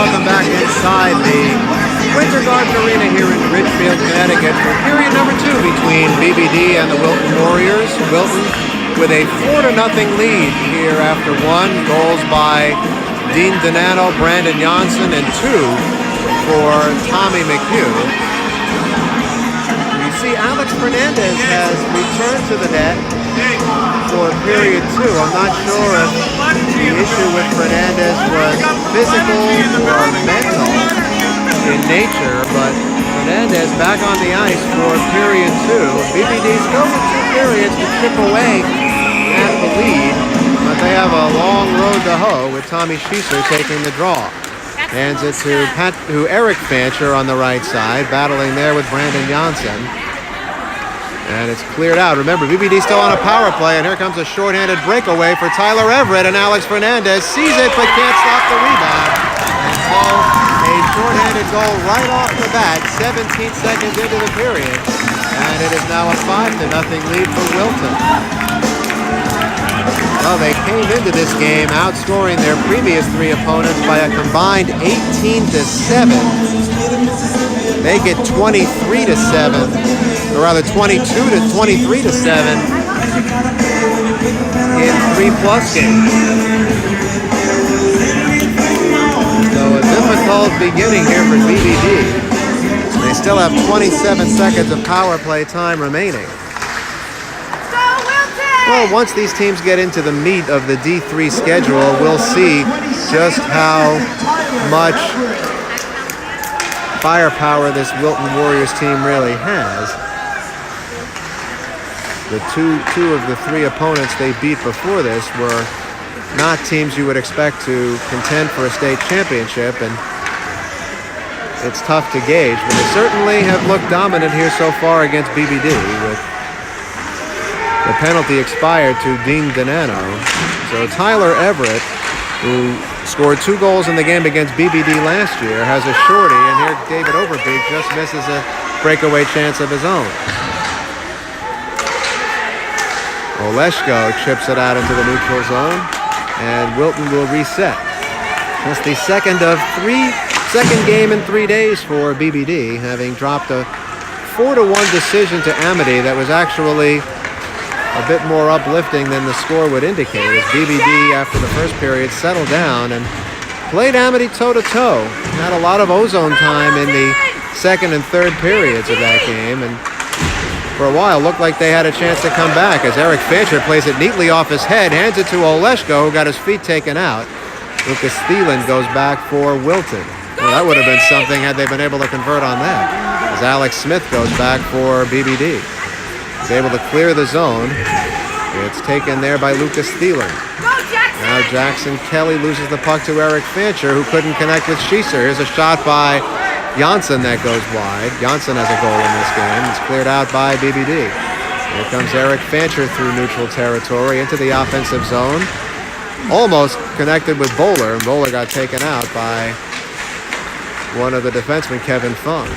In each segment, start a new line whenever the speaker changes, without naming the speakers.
welcome back inside the Winter Garden Arena here in Ridgefield, Connecticut for period number 2 between BBD and the Wilton Warriors. Wilton with a 4-0 lead here after 1. Goals by Dean Donano, Brandon Janssen, and 2 for Tommy McHugh. You see Alex Fernandez has returned to the net for period 2. I'm not sure if the issue with Fernandez was physical or mental in nature, but Fernandez back on the ice for period 2. BBD still with 2 periods to chip away at the lead, but they have a long road to hoe with Tommy Schieser taking the draw. Hands it to Eric Fancher on the right side, battling there with Brandon Janssen. And it's cleared out. Remember, BBD still on a power play, and here comes a shorthanded breakaway for Tyler Everett, and Alex Fernandez sees it but can't stop the rebound. And so a shorthanded goal right off the bat, 17 seconds into the period, and it is now a 5-0 lead for Wilton. Well, they came into this game outscoring their previous 3 opponents by a combined 18-7. They get 23-7. Or rather 22 to 23 to 7 in 3+ games. So a difficult beginning here for BBD. They still have 27 seconds of power play time remaining. Well, once these teams get into the meat of the D3 schedule, we'll see just how much firepower this Wilton Warriors team really has. The two of the 3 opponents they beat before this were not teams you would expect to contend for a state championship, and it's tough to gauge, but they certainly have looked dominant here so far against BBD, with the penalty expired to Dean Donano. So Tyler Everett, who scored 2 goals in the game against BBD last year, has a shorty, and here David Overbeek just misses a breakaway chance of his own. Oleshko chips it out into the neutral zone, and Wilton will reset. That's the second game in 3 days for BBD, having dropped a 4-1 decision to Amity that was actually a bit more uplifting than the score would indicate, as BBD, after the first period, settled down and played Amity toe-to-toe. Had a lot of ozone time in the second and third periods of that game, and for a while looked like they had a chance to come back, as Eric Fancher plays it neatly off his head, hands it to Oleshko, who got his feet taken out. Lucas Thielen goes back for Wilton. Well, that would have been something had they been able to convert on that, as Alex Smith goes back for BBD. He's able to clear the zone. It's taken there by Lucas Thielen. Now Jackson Kelly loses the puck to Eric Fancher, who couldn't connect with Schieser. Here's a shot by Janssen that goes wide. Janssen has a goal in this game. It's cleared out by BBD. Here comes Eric Fancher through neutral territory into the offensive zone. Almost connected with Bowler, and Bowler got taken out by one of the defensemen, Kevin Fung.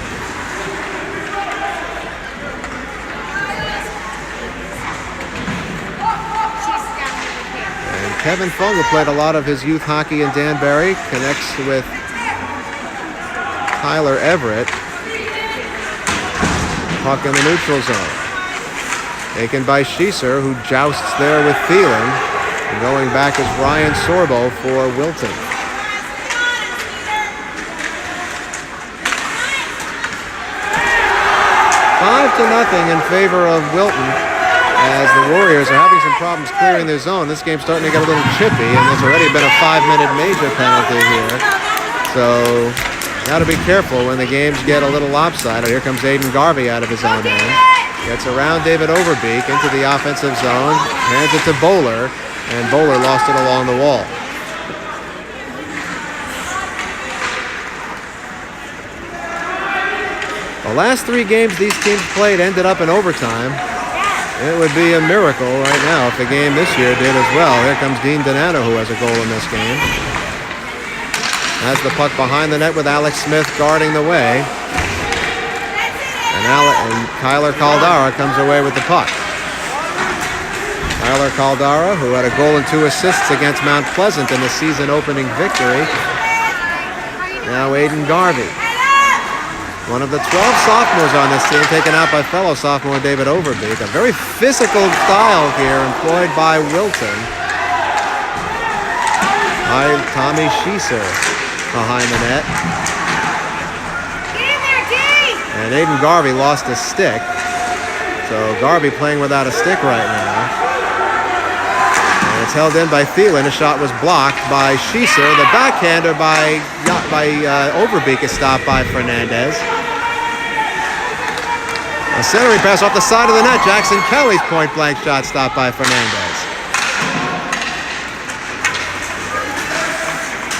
And Kevin Fung, who played a lot of his youth hockey in Danbury, connects with Tyler Everett. Puck in the neutral zone. Taken by Schieser, who jousts there with Thielen. And going back is Ryan Sorbo for Wilton. 5-0 in favor of Wilton, as the Warriors are having some problems clearing their zone. This game's starting to get a little chippy, and there's already been a 5-minute major penalty here. So got to be careful when the games get a little lopsided. Here comes Aiden Garvey out of his own end. Gets around David Overbeek into the offensive zone. Hands it to Bowler, and Bowler lost it along the wall. The last 3 games these teams played ended up in overtime. It would be a miracle right now if the game this year did as well. Here comes Dean Donano, who has a goal in this game. Has the puck behind the net with Alex Smith guarding the way. And Kyler Caldara comes away with the puck. Kyler Caldara, who had a goal and 2 assists against Mount Pleasant in the season opening victory, Now Aiden Garvey. One of the 12 sophomores on this team, taken out by fellow sophomore David Overbeek. A very physical style here employed by Wilton. By Tommy Schieser behind the net. And Aiden Garvey lost his stick. So Garvey playing without a stick right now. And it's held in by Thielen. A shot was blocked by Schieser. The backhander by Overbeek is stopped by Fernandez. A centering pass off the side of the net. Jackson Kelly's point-blank shot stopped by Fernandez.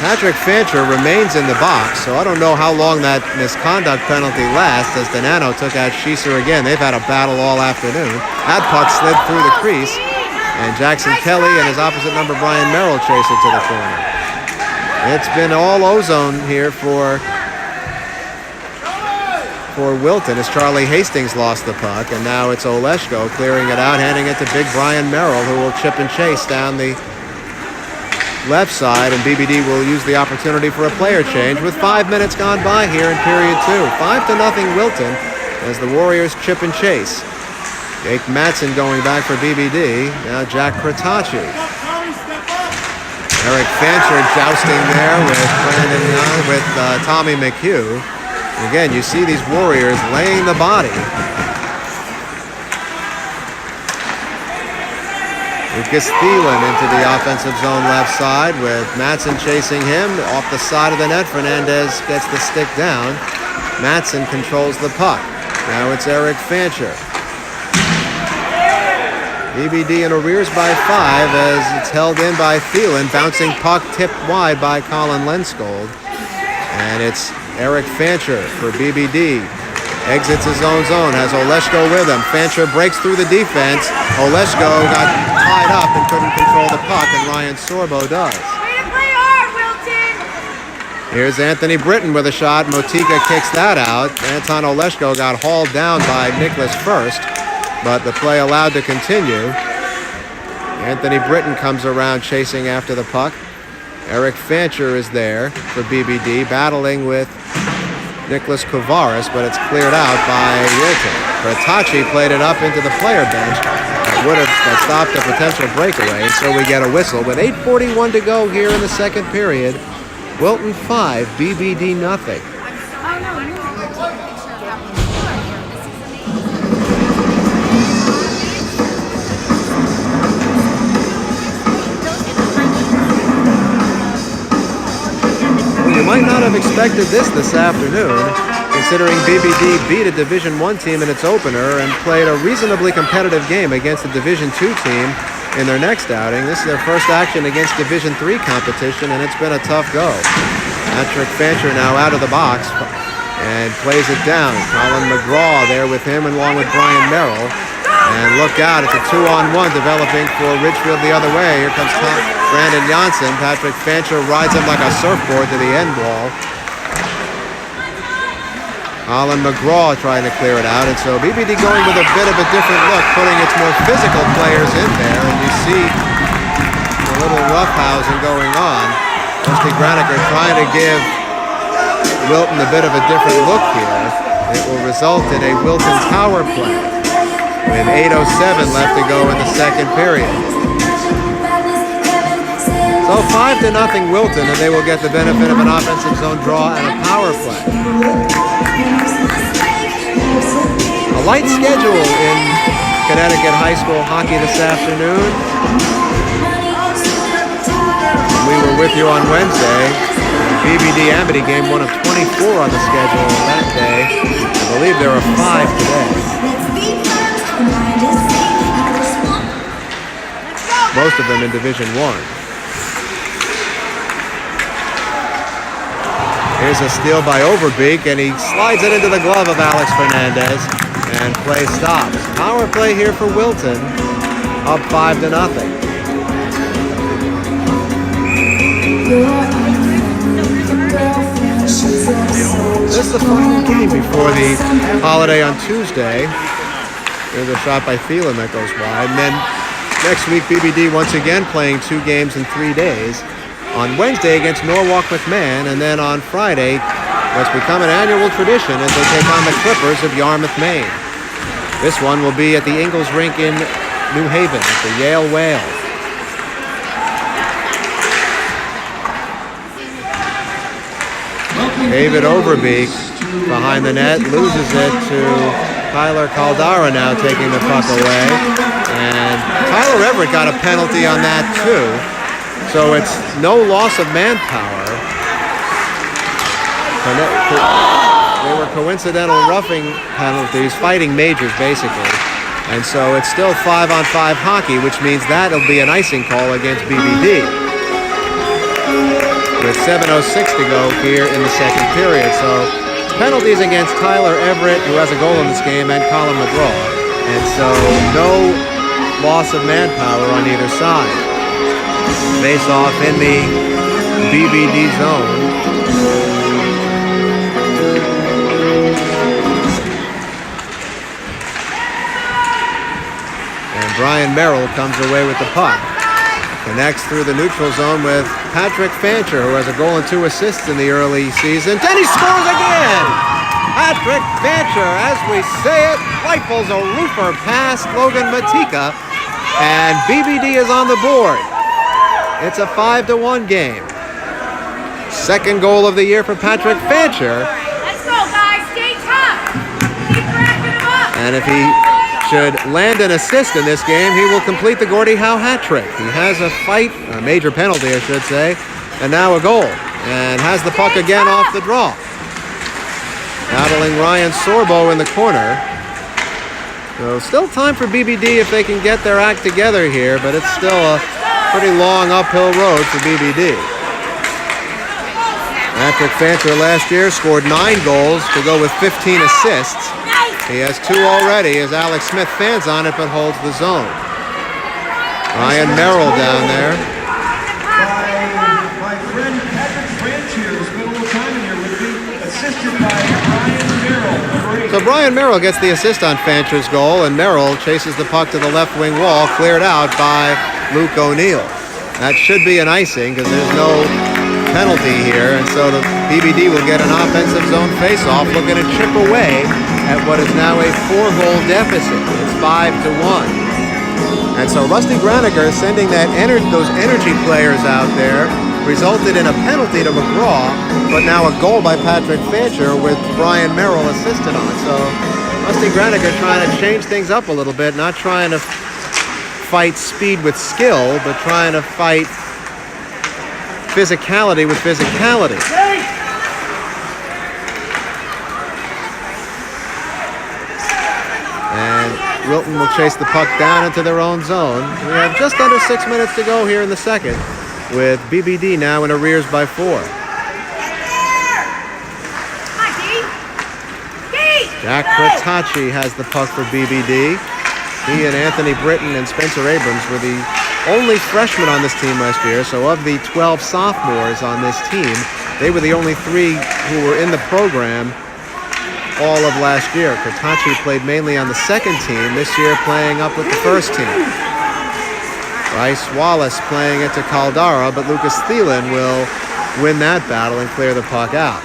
Patrick Fancher remains in the box, so I don't know how long that misconduct penalty lasts as Donano took out Schieser again. They've had a battle all afternoon. That puck slid through the crease, and Jackson Kelly and his opposite number Brian Merrill chase it to the corner. It's been all ozone here for Wilton as Charlie Hastings lost the puck, and now it's Oleshko clearing it out, handing it to big Brian Merrill, who will chip and chase down the left side, and BBD will use the opportunity for a player change with 5 minutes gone by here in period 2. 5-0 Wilton as the Warriors chip and chase. Jake Mattson going back for BBD. Now Jack Kratachi. Eric Fancher jousting there with Tommy McHugh. Again, you see these Warriors laying the body. Lucas Thielen into the offensive zone left side with Mattson chasing him. Off the side of the net, Fernandez gets the stick down. Mattson controls the puck. Now it's Eric Fancher. BBD in arrears by 5 as it's held in by Thielen. Bouncing puck tipped wide by Colin Lenskold. And it's Eric Fancher for BBD. Exits his own zone, has Oleshko with him. Fancher breaks through the defense. Oleshko got tied up and couldn't control the puck, and Ryan Sorbo does. Here's Anthony Britton with a shot. Motika kicks that out. Anton Oleshko got hauled down by Nicholas First, but the play allowed to continue. Anthony Britton comes around chasing after the puck. Eric Fancher is there for BBD, battling with Nicholas Kovaris, but it's cleared out by Wilton. Kratachi played it up into the player bench. That would have stopped a potential breakaway, so we get a whistle. With 8:41 to go here in the second period, Wilton 5, BBD nothing. You might not have expected this afternoon, considering BBD beat a Division I team in its opener and played a reasonably competitive game against a Division II team in their next outing. This is their first action against Division III competition, and it's been a tough go. Patrick Fancher now out of the box and plays it down. Colin McGraw there with him along with Brian Merrill. And look out, it's a 2-on-1 developing for Ridgefield the other way. Here comes Brandon Janssen. Patrick Fancher rides him like a surfboard to the end wall. Colin McGraw trying to clear it out, and so BBD going with a bit of a different look, putting its more physical players in there, and you see a little roughhousing going on. Rusty Graniker trying to give Wilton a bit of a different look here. It will result in a Wilton power play with 8:07 left to go in the second period. So 5-0 Wilton, and they will get the benefit of an offensive zone draw and a power play. A light schedule in Connecticut high school hockey this afternoon. We were with you on Wednesday. BBD Amity game, one of 24 on the schedule that day. I believe there are 5 today. Most of them in Division I. Here's a steal by Overbeek, and he slides it into the glove of Alex Fernandez, and play stops. Power play here for Wilton, up 5-0. This is the final game before the holiday on Tuesday. There's a shot by Thielen that goes wide. And then next week, BBD once again playing 2 games in 3 days. on Wednesday against Norwalk McMahon, and then on Friday, what's become an annual tradition, as they take on the Clippers of Yarmouth, Maine. This one will be at the Ingalls Rink in New Haven at the Yale Whale. David Overbeek behind the net, loses it to Tyler Caldara, now taking the puck away. And Tyler Everett got a penalty on that too. So it's no loss of manpower. They were coincidental roughing penalties, fighting majors basically. And so it's still 5-on-5 hockey, which means that'll be an icing call against BBD. With 7:06 to go here in the second period. So penalties against Tyler Everett, who has a goal in this game, and Colin McGraw. And so no loss of manpower on either side. Face off in the BBD zone. And Brian Merrill comes away with the puck. Connects through the neutral zone with Patrick Fancher, who has a goal and 2 assists in the early season. Then he scores again! Patrick Fancher, as we say it, rifles a roofer past Logan Matika, and BBD is on the board. It's a 5-1 game. Second goal of the year for Patrick Fancher.
Let's go, guys. Stay tough. Keep racking them up.
And if he should land an assist in this game, he will complete the Gordie Howe hat trick. He has a fight, a major penalty I should say, and now a goal. And has the puck again off the draw. Battling Ryan Sorbo in the corner. So still time for BBD if they can get their act together here, but it's still a pretty long uphill road for BBD. Patrick Fancher last year scored 9 goals to go with 15 assists. He has 2 already as Alex Smith fans on it but holds the zone. Ryan Merrill down there.
My friend Patrick Fancher spent a little time in here with me, assisted by Brian Merrill.
So Brian Merrill gets the assist on Fancher's goal, and Merrill chases the puck to the left wing wall, cleared out by Luke O'Neill. That should be an icing because there's no penalty here, and so the BBD will get an offensive zone faceoff, looking to chip away at what is now a 4-goal deficit. It's 5-1. And so Rusty Graniger sending those energy players out there resulted in a penalty to McGraw, but now a goal by Patrick Fancher with Brian Merrill assisted on. So Rusty Graniger trying to change things up a little bit, not trying to fight speed with skill, but trying to fight physicality with physicality. And Wilton will chase the puck down into their own zone. We have just under 6 minutes to go here in the second, with BBD now in arrears by 4. Jack Kratacci has the puck for BBD. He and Anthony Britton and Spencer Abrams were the only freshmen on this team last year, so of the 12 sophomores on this team, they were the only 3 who were in the program all of last year. Kratacci played mainly on the second team, this year playing up with the first team. Bryce Wallace playing it to Caldara, but Lucas Thielen will win that battle and clear the puck out.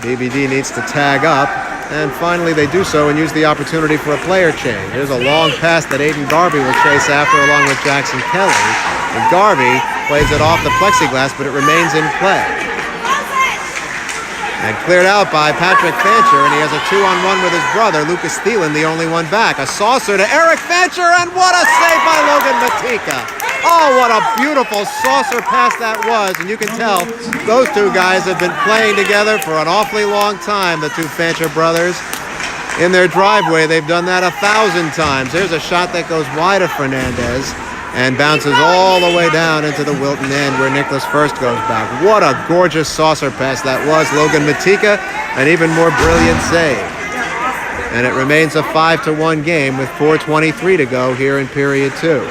BBD needs to tag up, and finally they do so and use the opportunity for a player change. Here's a long pass that Aiden Garvey will chase after along with Jackson Kelly. And Garvey plays it off the plexiglass, but it remains in play. And cleared out by Patrick Fancher, and he has a 2-on-1 with his brother, Lucas Thielen, the only one back. A saucer to Eric Fancher, and what a save by Logan Matika. Oh, what a beautiful saucer pass that was, and you can tell those 2 guys have been playing together for an awfully long time, the 2 Fancher brothers. In their driveway, they've done that 1,000 times. There's a shot that goes wide of Fernandez and bounces all the way down into the Wilton end where Nicholas First goes back. What a gorgeous saucer pass that was. Logan Matika, an even more brilliant save. And it remains a 5-1 game with 4:23 to go here in period 2.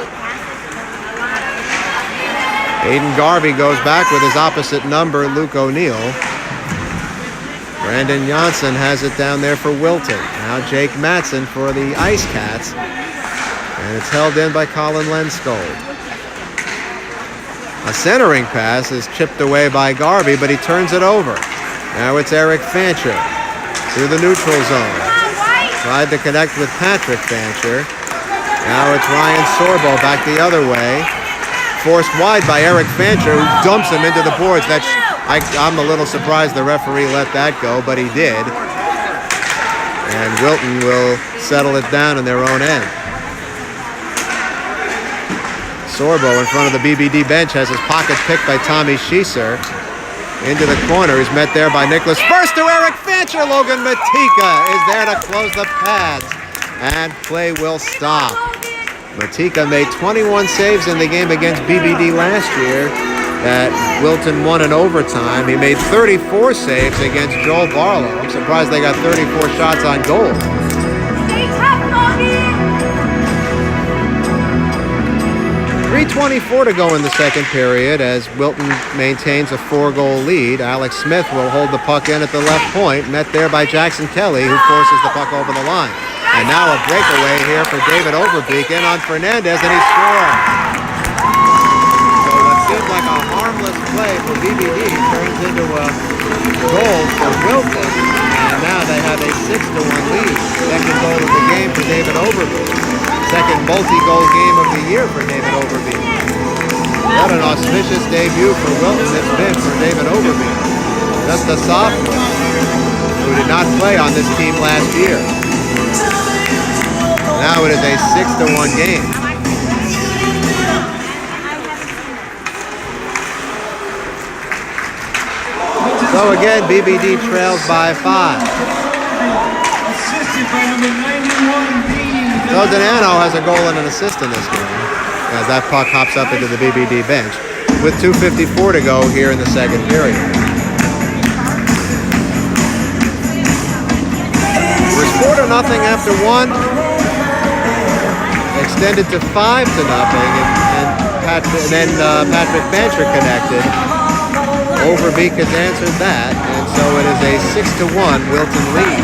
Aiden Garvey goes back with his opposite number, Luke O'Neill. Brandon Johnson has it down there for Wilton. Now Jake Matson for the Ice Cats. And it's held in by Colin Lenskold. A centering pass is chipped away by Garvey, but he turns it over. Now it's Eric Fancher through the neutral zone. Tried to connect with Patrick Fancher. Now it's Ryan Sorbo back the other way. Forced wide by Eric Fancher, who dumps him into the boards. I'm a little surprised the referee let that go, but he did. And Wilton will settle it down in their own end. Sorbo in front of the BBD bench has his pocket picked by Tommy Schieser. Into the corner, he's met there by Nicholas. First to Eric Fancher. Logan Matika is there to close the pads. And play will stop. Matika made 21 saves in the game against BBD last year that Wilton won in overtime. He made 34 saves against Joel Barlow. I'm surprised they got 34 shots on goal. 3:24 to go in the second period as Wilton maintains a 4-goal lead. Alex Smith will hold the puck in at the left point, met there by Jackson Kelly, who forces the puck over the line. And now a breakaway here for David Overbeek in on Fernandez, and he scores. So what seemed like a harmless play for BBD turns into a goal for Wilton, and now they have a 6-1 lead. Second goal of the game for David Overbeek. Second multi-goal game of the year for David Overbeek. What an auspicious debut for Wilton it's been for David Overbeek. Just a sophomore who did not play on this team last year. Now it is a 6-1 game. So again, BBD trails by 5.
Assisted by number 91,
So Donano has a goal and an assist in this game as that puck hops up into the BBD bench with 2:54 to go here in the second period. We're 4-0 after 1. Extended to 5-0, and then Patrick Fancher connected. Overbeek has answered that, and so it is a 6-1 Wilton lead.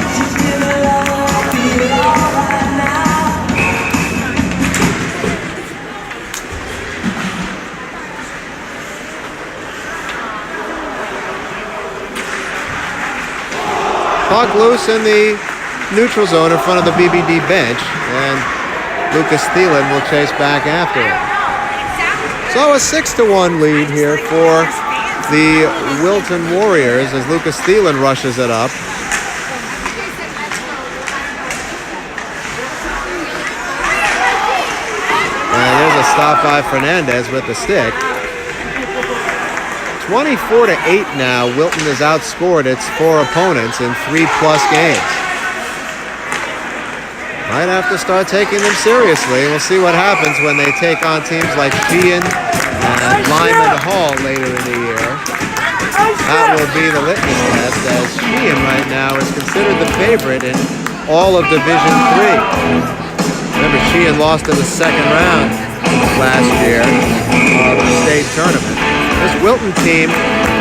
Puck loose in the neutral zone in front of the BBD bench, and Lucas Thielen will chase back after him. So a 6-1 lead here for the Wilton Warriors as Lucas Thielen rushes it up. And there's a stop by Fernandez with the stick. 24-8 now. Wilton has outscored its 4 opponents in 3+ games. Might have to start taking them seriously. We'll see what happens when they take on teams like Sheehan and Lyman Hall later in the year. That will be the litmus test, as Sheehan right now is considered the favorite in all of Division III. Remember, Sheehan lost in the second round last year of the state tournament. This Wilton team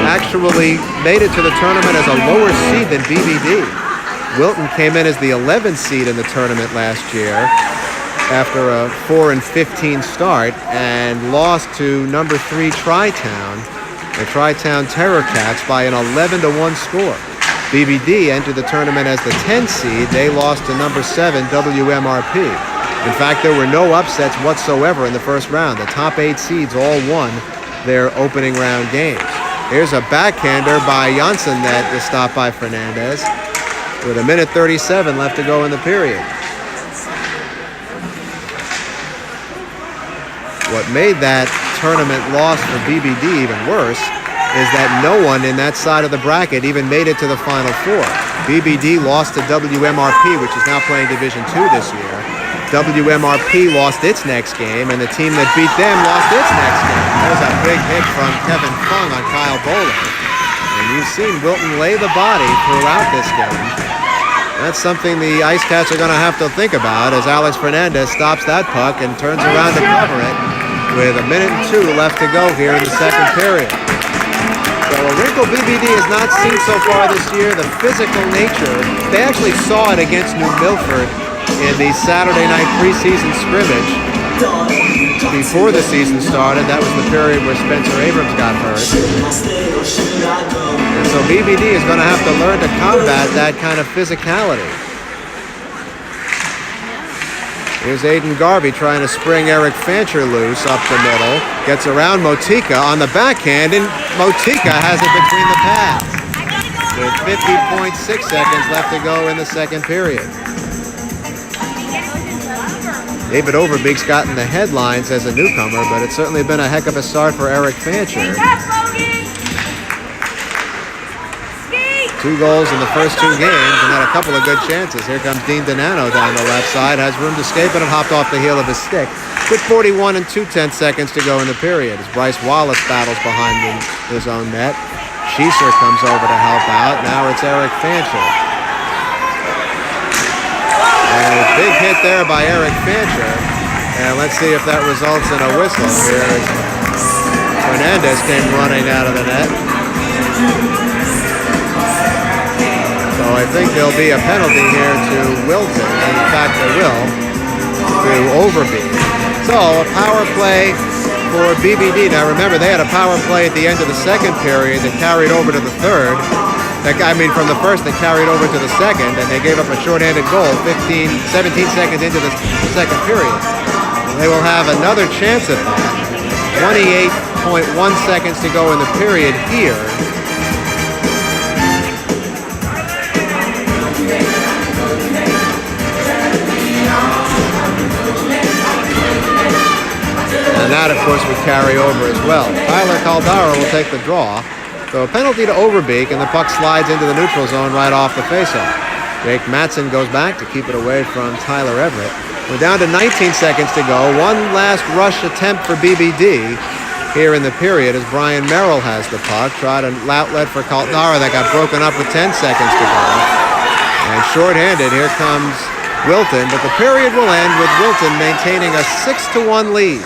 actually made it to the tournament as a lower seed than BBD. Wilton came in as the 11th seed in the tournament last year after a 4-15 start and lost to number 3 Tri-Town, the Tri-Town Terror Cats, by an 11-1 score. BBD entered the tournament as the 10th seed. They lost to number 7 WMRP. In fact, there were no upsets whatsoever in the first round. The top 8 seeds all won their opening round games. Here's a backhander by Janssen that is stopped by Fernandez with 1:37 left to go in the period. What made that tournament loss for BBD even worse is that no one in that side of the bracket even made it to the Final Four. BBD lost to WMRP, which is now playing Division II this year. WMRP lost its next game, and the team that beat them lost its next game. There's a big hit from Kevin Fung on Kyle Bowler. And you've seen Wilton lay the body throughout this game. That's something the Ice Cats are going to have to think about as Alex Fernandez stops that puck and turns around to cover it with 1:02 left to go here in the second period. So a wrinkle BBD has not seen so far this year, the physical nature. They actually saw it against New Milford in the Saturday night preseason scrimmage. before the season started. That was the period where Spencer Abrams got hurt. And so BBD is going to have to learn to combat that kind of physicality. Here's Aiden Garvey trying to spring Eric Fancher loose up the middle. Gets around Motika on the backhand, and Motika has it between the pads. With 50.6 seconds left to go in the second period. David Overbeek's gotten the headlines as a newcomer, but it's certainly been a heck of a start for Eric Fancher. 2 goals in the first 2 games and had a couple of good chances. Here comes Dean Donano down the left side, has room to escape, and it hopped off the heel of his stick. With 41 and 2/10 seconds to go in the period as Bryce Wallace battles behind his own net. Schieser comes over to help out. Now it's Eric Fancher. And a big hit there by Eric Fancher. And let's see if that results in a whistle here. Hernandez came running out of the net. So I think there'll be a penalty here to Wilton. And in fact, there will, to Overbeek. So a power play for BBD. Now remember, they had a power play at the end of the second period that carried over to the third. From the first that carried over to the second, and they gave up a shorthanded goal 17 seconds into the second period. They will have another chance at that. 28.1 seconds to go in the period here. And that, of course, would carry over as well. Tyler Caldara will take the draw. So a penalty to Overbeek, and the puck slides into the neutral zone right off the faceoff. Jake Mattson goes back to keep it away from Tyler Everett. We're down to 19 seconds to go. One last rush attempt for BBD here in the period as Brian Merrill has the puck. Tried an outlet for Caldara that got broken up with 10 seconds to go. And shorthanded, here comes Wilton, but the period will end with Wilton maintaining a 6-1 lead.